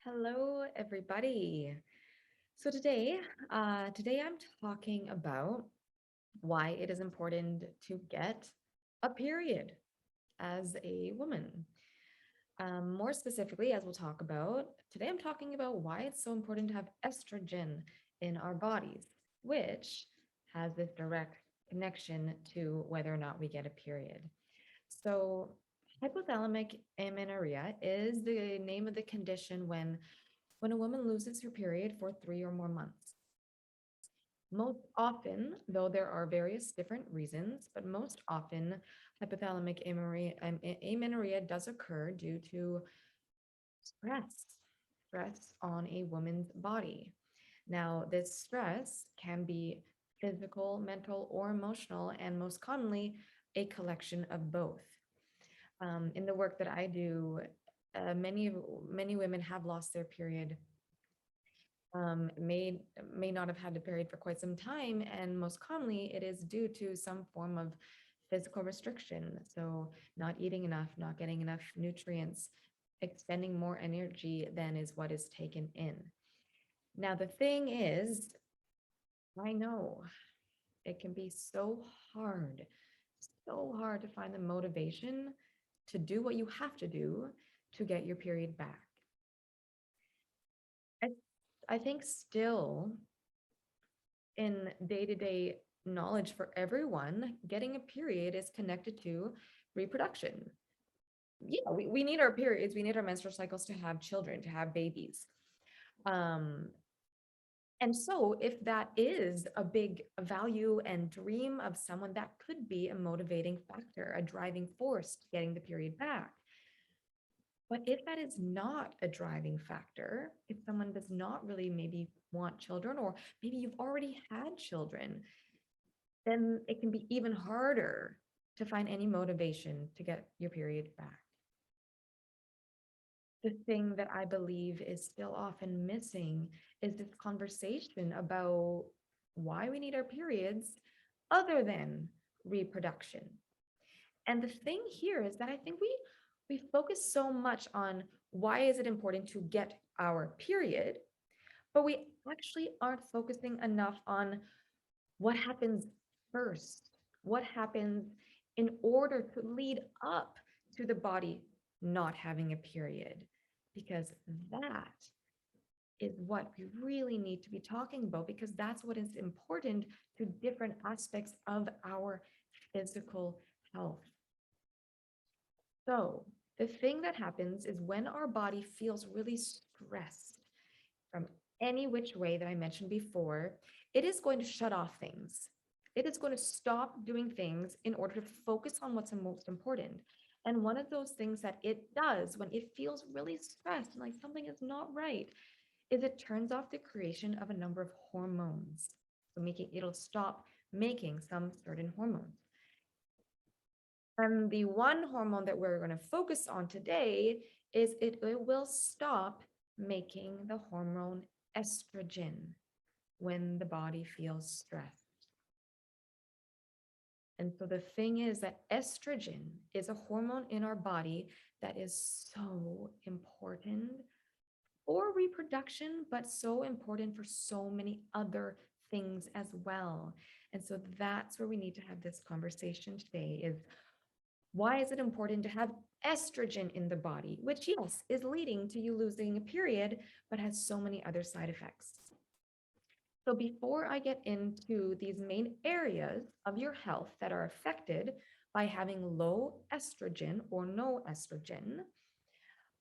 Hello, everybody. So today I'm talking about why it is important to get a period as a woman. More specifically, as we'll talk about, today I'm talking about why it's so important to have estrogen in our bodies, which has this direct connection to whether or not we get a period. So, hypothalamic amenorrhea is the name of the condition when a woman loses her period for 3 or more months. Most often, though there are various different reasons, but most often hypothalamic amenorrhea does occur due to stress, stress on a woman's body. Now, this stress can be physical, mental, or emotional, and most commonly, a collection of both. In the work that I do, many women have lost their period, may not have had a period for quite some time, and most commonly it is due to some form of physical restriction. So not eating enough, not getting enough nutrients, expending more energy than is what is taken in. Now the thing is, I know it can be hard, so hard to find the motivation to do what you have to do to get your period back. I, I think still in day-to-day knowledge for everyone, getting a period is connected to reproduction. Yeah, we need our periods, we need our menstrual cycles to have children, to have babies. Um, and so if that is a big value and dream of someone, that could be a motivating factor, a driving force to getting the period back. But if that is not a driving factor, if someone does not really maybe want children, or maybe you've already had children, then it can be even harder to find any motivation to get your period back. The thing that I believe is still often missing is this conversation about why we need our periods other than reproduction. And the thing here is that I think we focus so much on why is it important to get our period, but we actually aren't focusing enough on what happens first, what happens in order to lead up to the body not having a period, because that is what we really need to be talking about, because that's what is important to different aspects of our physical health. So the thing that happens is when our body feels really stressed from any which way that I mentioned before, it is going to shut off things. It is going to stop doing things in order to focus on what's the most important. And one of those things that it does when it feels really stressed and like something is not right is it turns off the creation of a number of hormones. So it'll stop making some certain hormones. And the one hormone that we're going to focus on today is it will stop making the hormone estrogen when the body feels stressed. And so the thing is that estrogen is a hormone in our body that is so important for reproduction, but so important for so many other things as well. And so that's where we need to have this conversation today is why is it important to have estrogen in the body, which, yes, is leading to you losing a period, but has so many other side effects. So before I get into these main areas of your health that are affected by having low estrogen or no estrogen,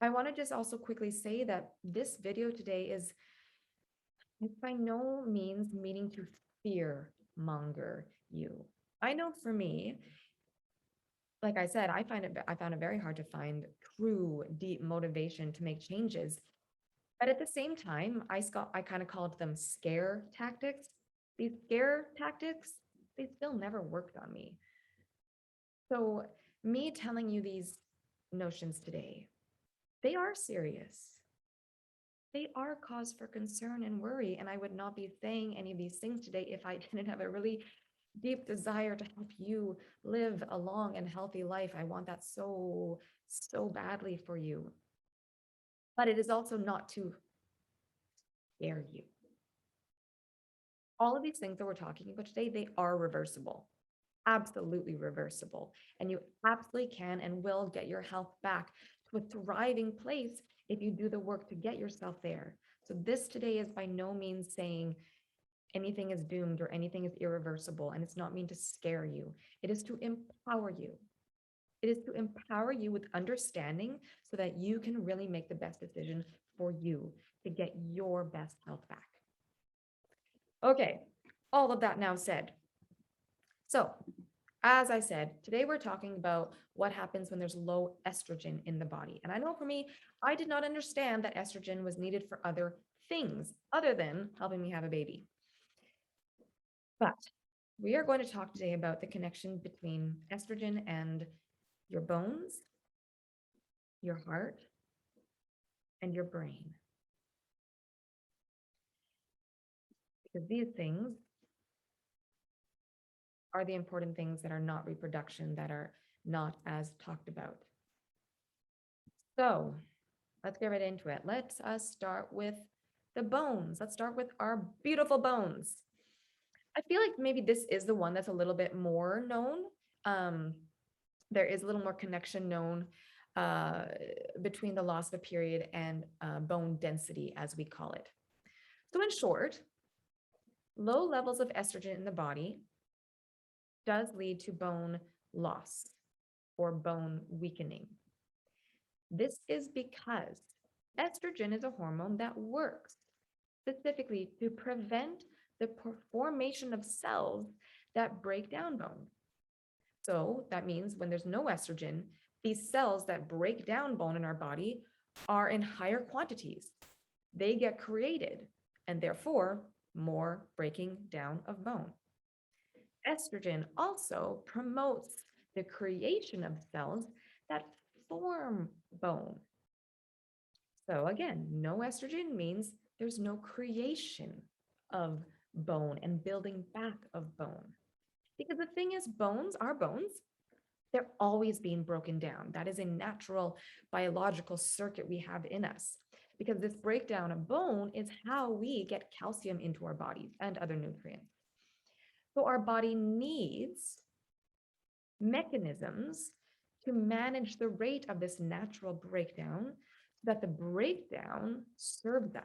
I want to just also quickly say that this video today is by no means meaning to fear monger you. I know for me, like I said, I found it very hard to find true deep motivation to make changes. But at the same time, I kind of called them scare tactics. These scare tactics, they still never worked on me. So me telling you these notions today, they are serious. They are cause for concern and worry. And I would not be saying any of these things today if I didn't have a really deep desire to help you live a long and healthy life. I want that so badly for you. but it is also not to scare you. All of these things that we're talking about today, they are reversible, absolutely reversible. And you absolutely can and will get your health back to a thriving place if you do the work to get yourself there. So this today is by no means saying anything is doomed or anything is irreversible. And it's not mean to scare you. It is to empower you. It is to empower you with understanding so that you can really make the best decision for you to get your best health back. Okay, all of that now said. So, as I said, today we're talking about what happens when there's low estrogen in the body. And I know for me, I did not understand that estrogen was needed for other things other than helping me have a baby. But we are going to talk today about the connection between estrogen and your bones, your heart, and your brain. Because these things are the important things that are not reproduction, that are not as talked about. So let's get right into it. Let's start with the bones. Let's start with our beautiful bones. I feel like maybe this is the one that's a little bit more known. There is a little more connection known between the loss of a period and bone density, as we call it. So in short, low levels of estrogen in the body does lead to bone loss or bone weakening. This is because estrogen is a hormone that works specifically to prevent the formation of cells that break down bone. So that means when there's no estrogen, these cells that break down bone in our body are in higher quantities. They get created and therefore more breaking down of bone. Estrogen also promotes the creation of cells that form bone. So again, no estrogen means there's no creation of bone and building back of bone. Because the thing is, bones, our bones, they're always being broken down. That is a natural biological circuit we have in us. Because this breakdown of bone is how we get calcium into our bodies and other nutrients. So our body needs mechanisms to manage the rate of this natural breakdown so that the breakdown serves us.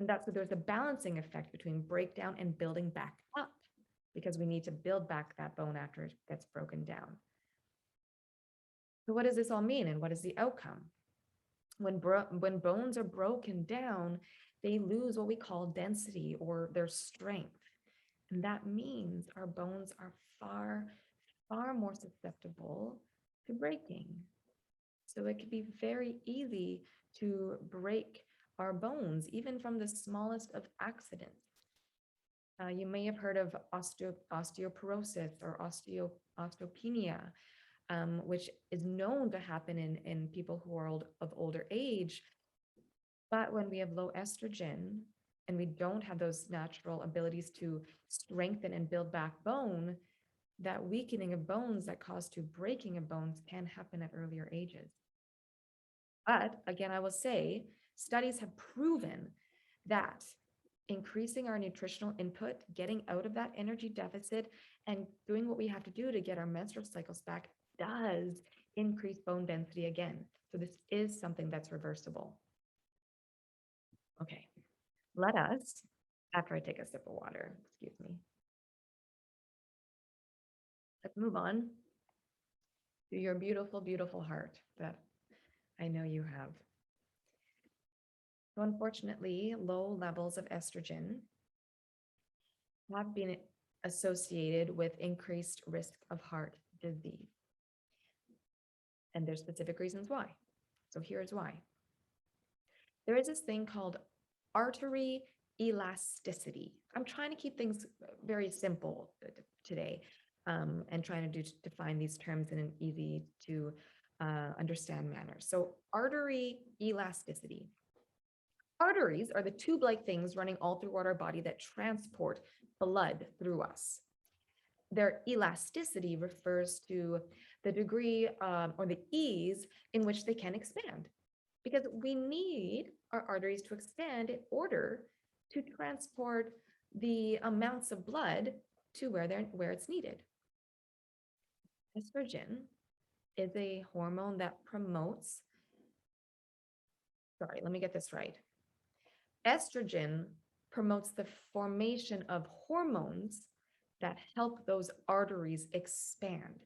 And that's where there's a balancing effect between breakdown and building back up, because we need to build back that bone after it gets broken down. So what does this all mean and what is the outcome? When bones are broken down, they lose what we call density or their strength. And that means our bones are far more susceptible to breaking. So it can be very easy to break our bones, even from the smallest of accidents. You may have heard of osteoporosis or osteopenia, which is known to happen in people who are of older age. But when we have low estrogen and we don't have those natural abilities to strengthen and build back bone, that weakening of bones that cause to breaking of bones can happen at earlier ages. But again, I will say, studies have proven that increasing our nutritional input, getting out of that energy deficit, and doing what we have to do to get our menstrual cycles back does increase bone density again. So this is something that's reversible. Okay, let us, after I take a sip of water, excuse me. Let's move on to your beautiful, beautiful heart that I know you have. So unfortunately, low levels of estrogen have been associated with increased risk of heart disease. And there's specific reasons why. So here's why. There is this thing called artery elasticity. I'm trying to keep things very simple today and trying to define these terms in an easy to understand manner. So artery elasticity. Arteries are the tube-like things running all throughout our body that transport blood through us. Their elasticity refers to the degree or the ease in which they can expand. because we need our arteries to expand in order to transport the amounts of blood to where it's needed. Estrogen is a hormone that promotes, sorry, let me get this right. Estrogen promotes the formation of hormones that help those arteries expand.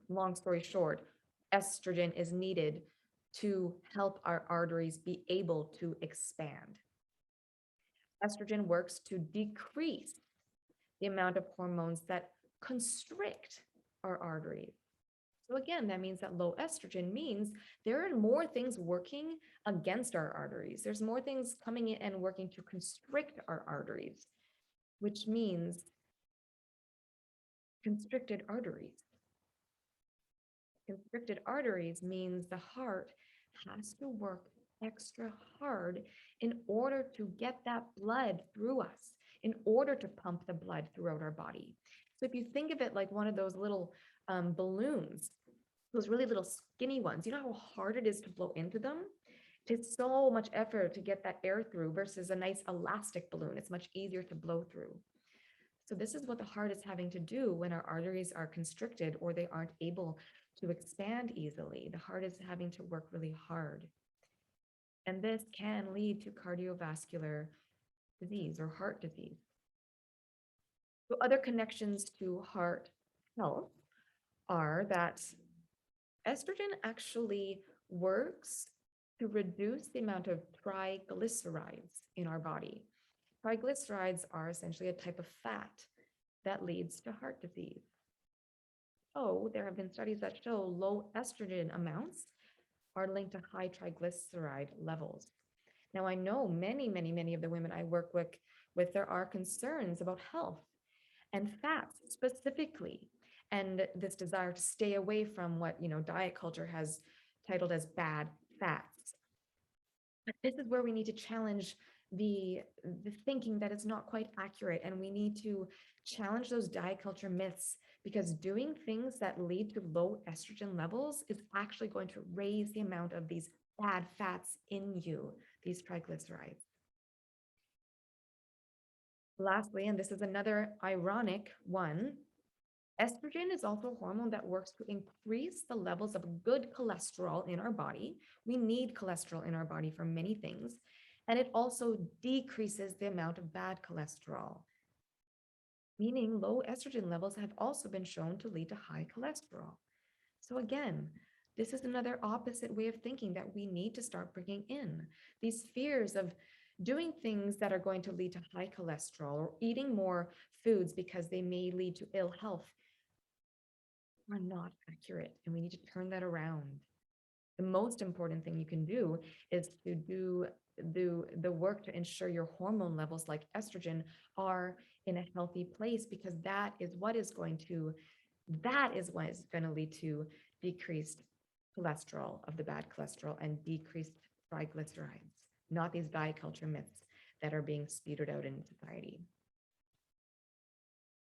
Long story short, estrogen is needed to help our arteries be able to expand. Estrogen works to decrease the amount of hormones that constrict our arteries. So again, that means that low estrogen means there are more things working against our arteries. There's more things coming in and working to constrict our arteries, which means constricted arteries. Constricted arteries means the heart has to work extra hard in order to get that blood through us, in order to pump the blood throughout our body. So if you think of it like one of those little balloons, those really little skinny ones, you know how hard it is to blow into them? It takes so much effort to get that air through versus a nice elastic balloon. It's much easier to blow through. So this is what the heart is having to do when our arteries are constricted or they aren't able to expand easily. The heart is having to work really hard. And this can lead to cardiovascular disease or heart disease. So other connections to heart health are that estrogen actually works to reduce the amount of triglycerides in our body. Triglycerides are essentially a type of fat that leads to heart disease. Oh, there have been studies that show low estrogen amounts are linked to high triglyceride levels. Now, I know many of the women I work with there are concerns about health and fats specifically, and this desire to stay away from what, diet culture has titled as bad fats. But this is where we need to challenge the thinking that it's not quite accurate, and we need to challenge those diet culture myths, because doing things that lead to low estrogen levels is actually going to raise the amount of these bad fats in you, these triglycerides. Lastly, and this is another ironic one, estrogen is also a hormone that works to increase the levels of good cholesterol in our body. We need cholesterol in our body for many things. And it also decreases the amount of bad cholesterol, meaning low estrogen levels have also been shown to lead to high cholesterol. So again, this is another opposite way of thinking that we need to start bringing in. These fears of doing things that are going to lead to high cholesterol or eating more foods because they may lead to ill health are not accurate, and we need to turn that around. The most important thing you can do is to do the work to ensure your hormone levels like estrogen are in a healthy place, because that is what is going to lead to decreased cholesterol, of the bad cholesterol, and decreased triglycerides, not these diet culture myths that are being spewed out in society.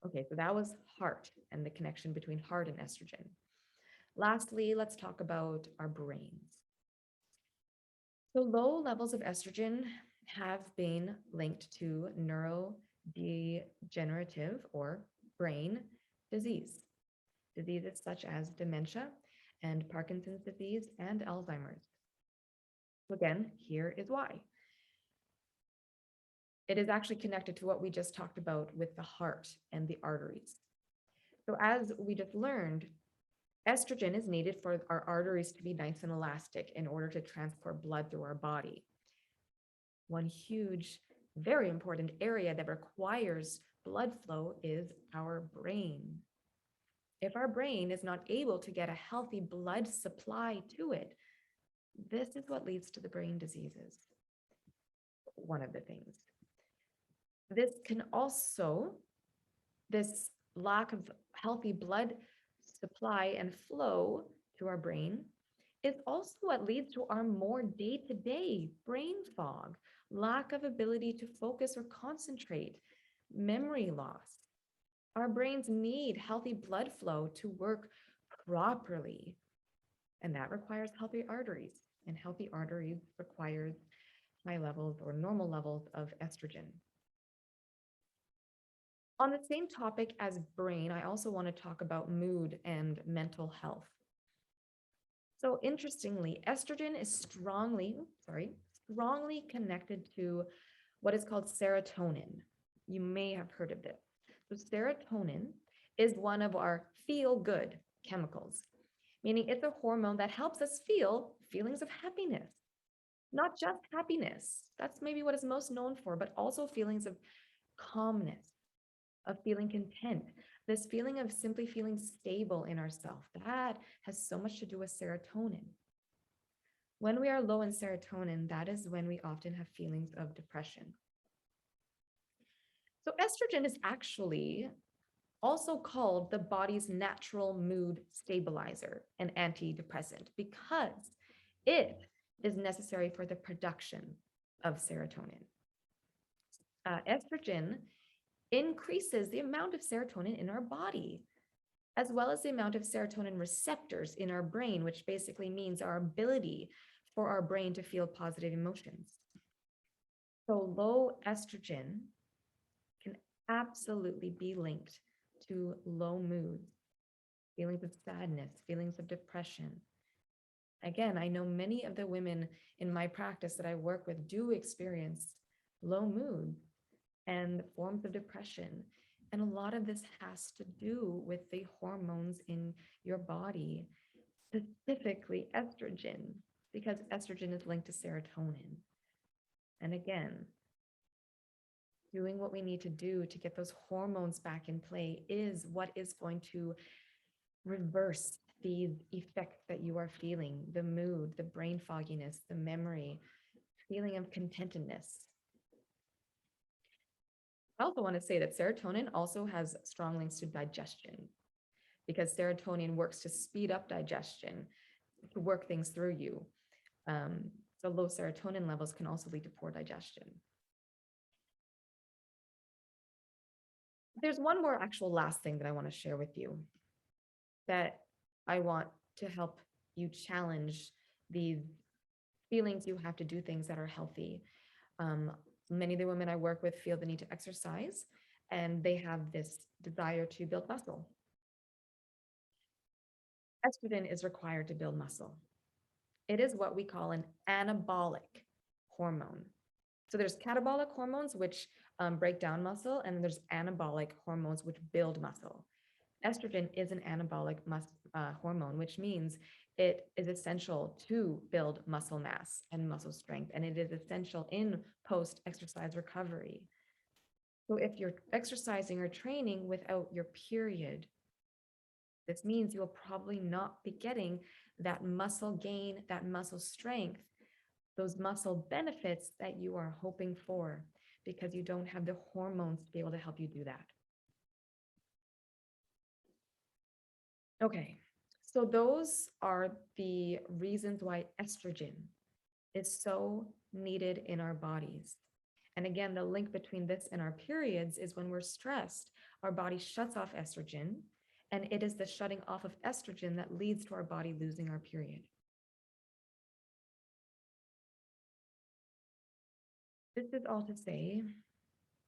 Okay, so that was heart and the connection between heart and estrogen. Lastly, let's talk about our brains. So low levels of estrogen have been linked to neurodegenerative or brain disease. Diseases such as dementia and Parkinson's disease and Alzheimer's. So again, here is why. It is actually connected to what we just talked about with the heart and the arteries. So as we just learned, estrogen is needed for our arteries to be nice and elastic in order to transport blood through our body. One huge, very important area that requires blood flow is our brain. If our brain is not able to get a healthy blood supply to it, this is what leads to the brain diseases. One of the things. This lack of healthy blood supply and flow to our brain is also what leads to our more day-to-day brain fog, lack of ability to focus or concentrate, memory loss. Our brains need healthy blood flow to work properly. And that requires healthy arteries. And healthy arteries requires high levels or normal levels of estrogen. On the same topic as brain, I also want to talk about mood and mental health. So interestingly, estrogen is strongly connected to what is called serotonin. You may have heard of this. So serotonin is one of our feel-good chemicals, meaning it's a hormone that helps us feel feelings of happiness. Not just happiness, that's maybe what it's most known for, but also feelings of calmness, of feeling content, this feeling of simply feeling stable in ourselves. That has so much to do with serotonin. When we are low in serotonin, that is when we often have feelings of depression. So estrogen is actually also called the body's natural mood stabilizer and antidepressant because it is necessary for the production of serotonin. Estrogen increases the amount of serotonin in our body, as well as the amount of serotonin receptors in our brain, which basically means our ability for our brain to feel positive emotions. So low estrogen can absolutely be linked to low mood, feelings of sadness, feelings of depression. Again, I know many of the women in my practice that I work with do experience low mood and forms of depression. And a lot of this has to do with the hormones in your body, specifically estrogen, because estrogen is linked to serotonin. And again, doing what we need to do to get those hormones back in play is what is going to reverse these effects that you are feeling, the mood, the brain fogginess, the memory, feeling of contentedness. I also want to say that serotonin also has strong links to digestion because serotonin works to speed up digestion, to work things through you. So low serotonin levels can also lead to poor digestion. There's one more actual last thing that I want to share with you that I want to help you challenge these feelings you have to do things that are healthy. Many of the women I work with feel the need to exercise, and they have this desire to build muscle. Estrogen is required to build muscle. It is what we call an anabolic hormone. So there's catabolic hormones, which break down muscle, and there's anabolic hormones, which build muscle. Estrogen is an anabolic hormone, which means it is essential to build muscle mass and muscle strength, and it is essential in post-exercise recovery. So if you're exercising or training without your period, this means you will probably not be getting that muscle gain, that muscle strength, those muscle benefits that you are hoping for because you don't have the hormones to be able to help you do that. Okay, so those are the reasons why estrogen is so needed in our bodies. And again, the link between this and our periods is when we're stressed, our body shuts off estrogen, and it is the shutting off of estrogen that leads to our body losing our period. This is all to say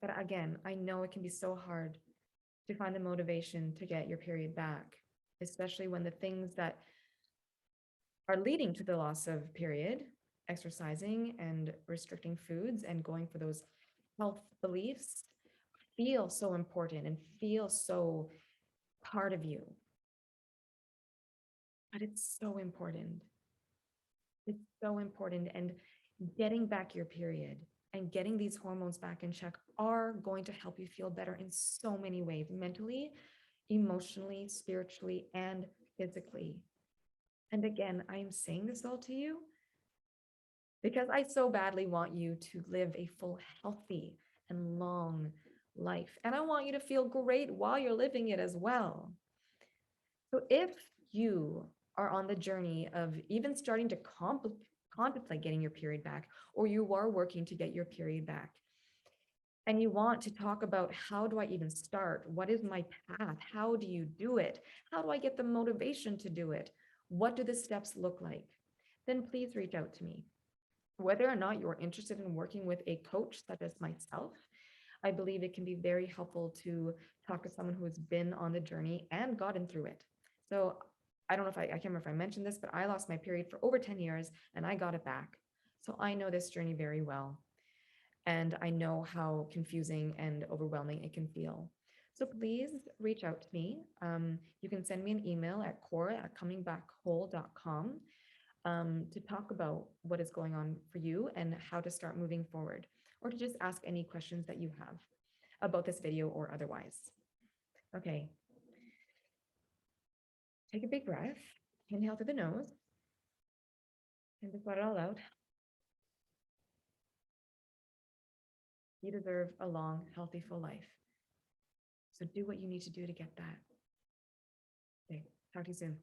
that, again, I know it can be so hard to find the motivation to get your period back, especially when the things that are leading to the loss of period, exercising and restricting foods and going for those health beliefs, feel so important and feel so part of you. But it's so important. It's so important. And getting back your period and getting these hormones back in check are going to help you feel better in so many ways, mentally, emotionally, spiritually, and physically. And again, I am saying this all to you because I so badly want you to live a full, healthy, and long life. And I want you to feel great while you're living it as well. So if you are on the journey of even starting to contemplate getting your period back, or you are working to get your period back, and you want to talk about how do I even start? What is my path? How do you do it? How do I get the motivation to do it? What do the steps look like? Then please reach out to me. Whether or not you're interested in working with a coach such as myself, I believe it can be very helpful to talk to someone who has been on the journey and gotten through it. So I don't know if I can't remember if I mentioned this, but I lost my period for over 10 years and I got it back. So I know this journey very well. And I know how confusing and overwhelming it can feel. So please reach out to me. You can send me an email at cora@comingbackwhole.com to talk about what is going on for you and how to start moving forward, or to just ask any questions that you have about this video or otherwise. Okay. Take a big breath. Inhale through the nose and just let it all out. You deserve a long, healthy, full life. So do what you need to do to get that. Okay. Talk to you soon.